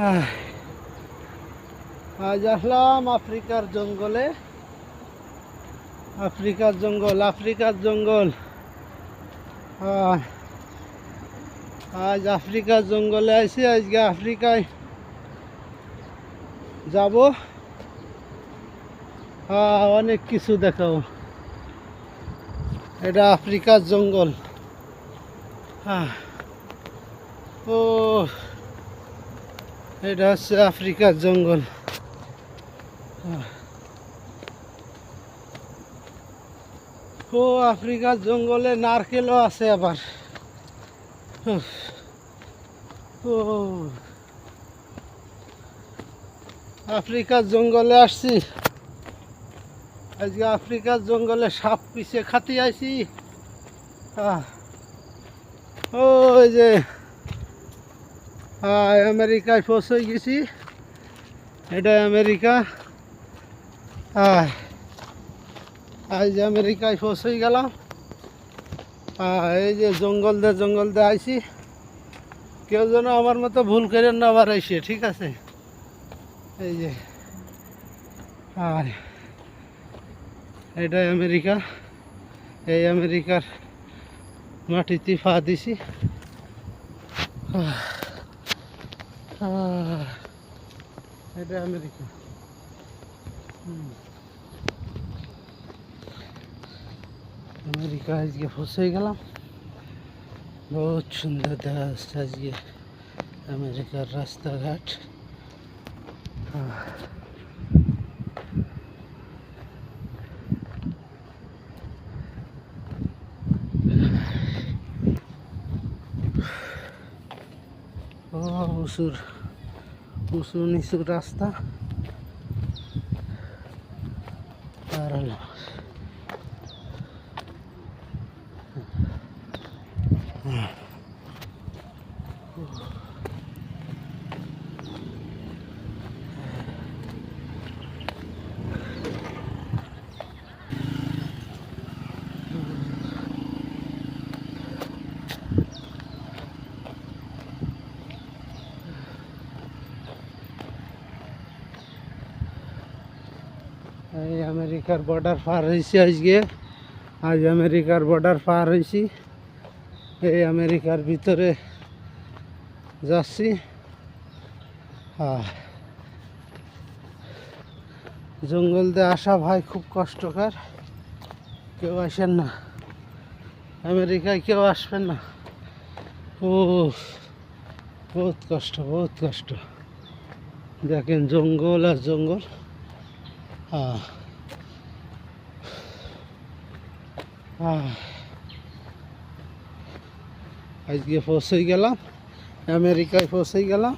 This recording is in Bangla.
আহ, আজ আসলাম আফ্রিকার জঙ্গলে। আফ্রিকার জঙ্গল। আহ, আজ আফ্রিকার জঙ্গলে আইছি। আজকে আফ্রিকায় যাব। অনেক কিছু দেখাবো। এটা আফ্রিকার জঙ্গল। ও এটা হচ্ছে আফ্রিকার জঙ্গল। ও আফ্রিকার জঙ্গলে নারকেলও আছে আবার। ও আফ্রিকার জঙ্গলে আসছি। আজকে আফ্রিকার জঙ্গলে সাপ পিছে খাতি আইছি। ওই যে আমেরিকায় পৌঁছে গেছি। এটা আমেরিকা। আজ আমেরিকায় পৌঁছে গেলাম। এই যে জঙ্গল দিয়ে আইছি। কেউ যেন আমার মতো ভুল করেন না আবার আইসে, ঠিক আছে? এই যে আর এটা আমেরিকা। এই আমেরিকার মাটিতে পা দিছি। এটা আমেরিকা। আমেরিকা আজকে ফসে গেলাম। বহুত সুন্দর দেখা যাচ্ছে আজকে আমেরিকার রাস্তাঘাট। উঁচু নিচু রাস্তা। আর এই আমেরিকার বর্ডার পার হয়েছি আজকে। আজ আমেরিকার বর্ডার পার হয়েছি। এই আমেরিকার ভিতরে যাচ্ছি। জঙ্গল দিয়ে আসা ভাই খুব কষ্টকর। কেউ আসেন না, আমেরিকায় কেউ আসবেন না। ও বহুত কষ্ট। দেখেন জঙ্গল আর জঙ্গল। আজকে পৌঁছে গেলাম, আমেরিকায় পৌঁছে গেলাম।